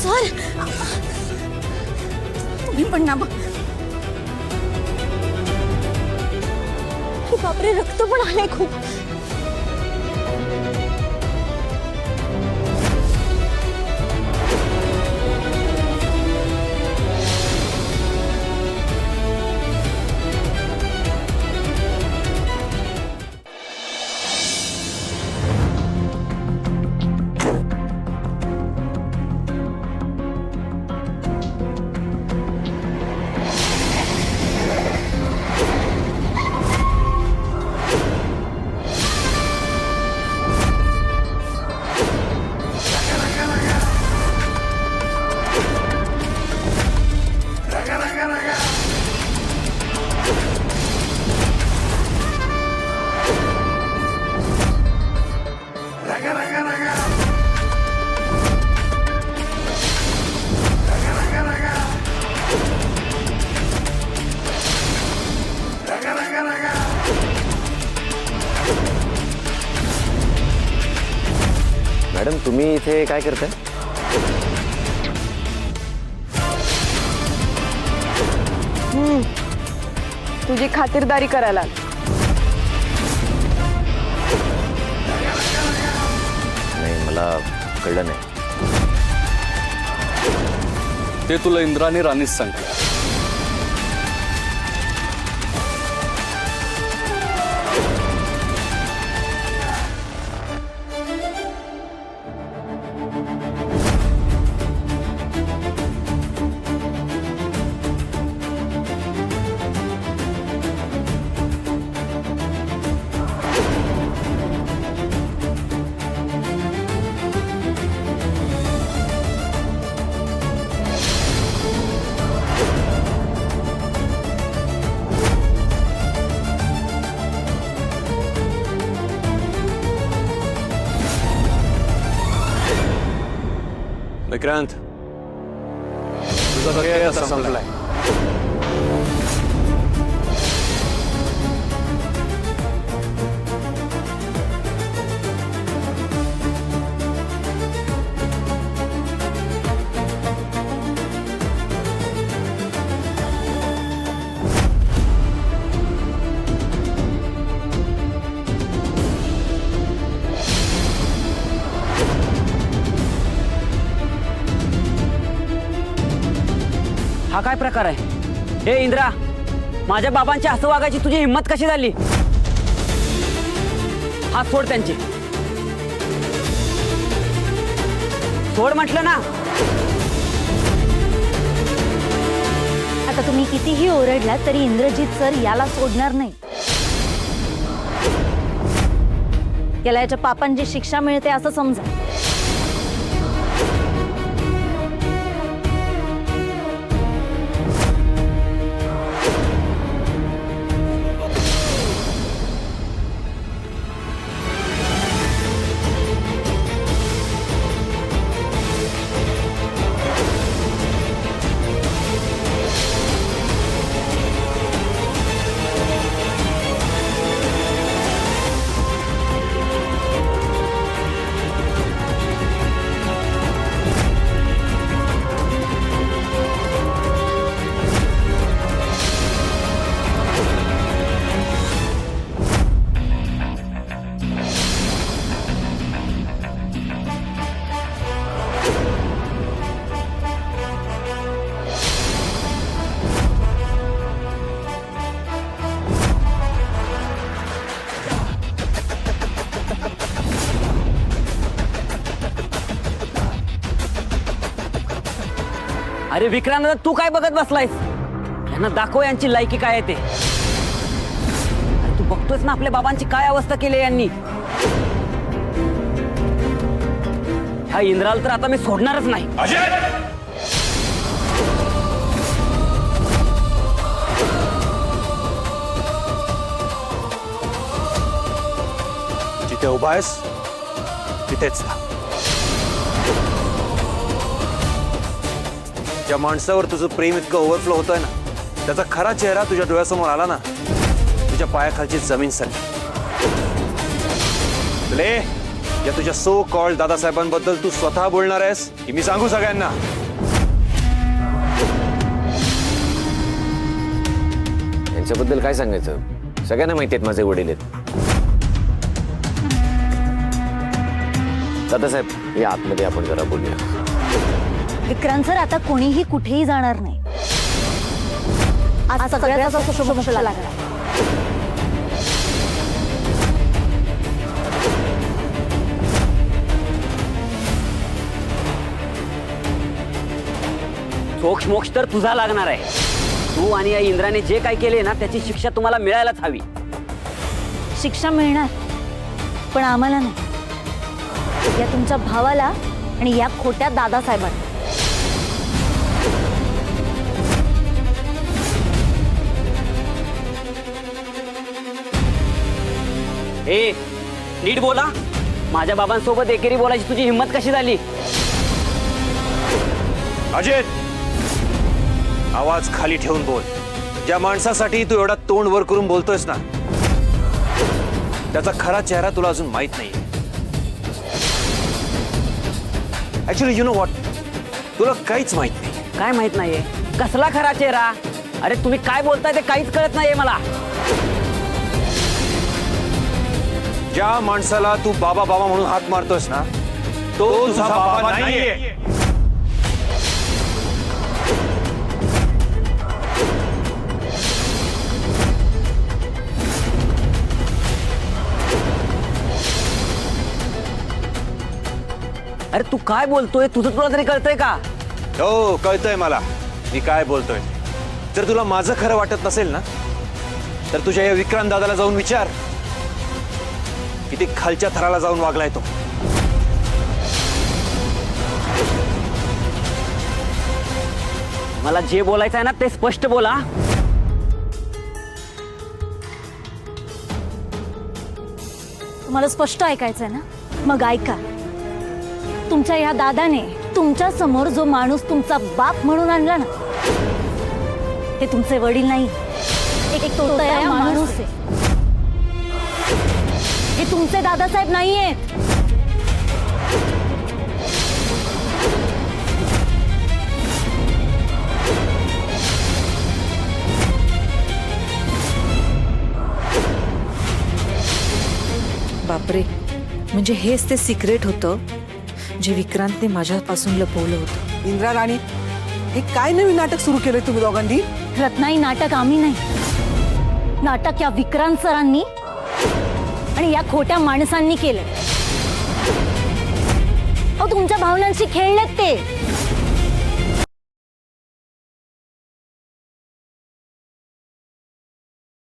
Sir तुम्ही पण ना बापरे, रक्त पण आले खूप. मॅडम तुम्ही इथे काय करताय? तुझी खातिरदारी करायला. नाही, मला कळलं नाही. ते तुला इंद्राने राणीच सांगते. विक्रांत, तुझा खेळ संपलाय. हा काय प्रकार आहे? हे इंद्रा, माझ्या बाबांची असं वागायची तुझी हिम्मत कशी झाली? हात सोड त्यांची. सोड म्हटलं ना. आता तुम्ही कितीही ओरडलात तरी इंद्रजीत सर याला सोडणार नाही. याला याच्या पापांची शिक्षा मिळते असं समजा. अरे विक्रांत, तू काय बघत बसलायस? यांना दाखव यांची लायकी काय आहे ते. तू बघतोयस ना आपल्या बाबांची काय अवस्था केली यांनी. ह्या इंद्राला तर आता मी सोडणारच नाही. जिथे उभा आहेस तिथेच था. ज्या माणसावर तुझं प्रेम इतकं ओव्हरफ्लो होतोय ना, त्याचा खरा चेहरा तुझ्या डोळ्यासमोर आला ना, तुझ्या पायाखालची जमीन सरली. ले या तुझ्या सो कॉल्ड दादासाहेबांबद्दल तू स्वतः बोलणार आहेस की मी सांगू सगळ्यांना? यांच्याबद्दल काय सांगायचं? सगळ्यांना माहिती आहेत माझे वडील आहेत. दादासाहेब या आतमध्ये आपण जरा बोलूया. विक्रांत सर, आता कोणीही कुठेही जाणार नाही. आज सगळ्याचा शुभ लागला. सोक्ष मोक्ष तर तुझा लागणार आहे. तू आणि या इंद्राने जे काय केले ना त्याची शिक्षा तुम्हाला मिळायलाच हवी. शिक्षा मिळणार, पण आम्हाला नाही. या तुमच्या भावाला आणि या खोट्या दादासाहेबांना. ए नीट बोला. माझ्या बाबांसोबत एकेरी बोलायची तुझी हिंमत कशी झाली? अजित, आवाज खाली ठेवून बोल. ज्या माणसासाठी तू एवढा तोंड वर करून बोलतोयस ना, त्याचा खरा चेहरा तुला अजून माहित नाही. ऍक्च्युली यू नो व्हॉट, तुला काहीच माहित नाही. काय माहित नाहीये? कसला खरा चेहरा? अरे तुम्ही काय बोलताय ते काहीच कळत नाहीये मला. ज्या माणसाला तू बाबा बाबा म्हणून हाक मारतोयस ना, तो तुझा बाबा नाहीये. अरे तू काय बोलतोय? तुझं तुला तरी कळतंय का? हो, कळतंय मला मी काय बोलतोय. जर तुला माझं खरं वाटत नसेल ना, तर तुझ्या या विक्रांत दादाला जाऊन विचार किती खालच्या थराला जाऊन वागलाय तो. मला जे बोलायचं आहे ना ते स्पष्ट बोला. तुम्हाला स्पष्ट ऐकायचंय ना? मग ऐका. तुमच्या या दादाने तुमच्या समोर जो माणूस तुमचा बाप म्हणून आणला ना, ते तुमचे वडील नाही. एक तो दया माणूस आहे. हे तुमचे दादासाहेब नाहीयेत. बापरे, म्हणजे हेच ते सिक्रेट होतं जे विक्रांतने माझ्यापासून लपवलं होतं. इंद्रा राणी, हे काय नवीन नाटक सुरू केलंय तुम्ही दोघांनी? रत्नाई, नाटक आम्ही नाही. नाटक या विक्रांत सरांनी आणि या खोट्या माणसांनी केलं. अहो, तुमच्या भावनांशी खेळलेत ते.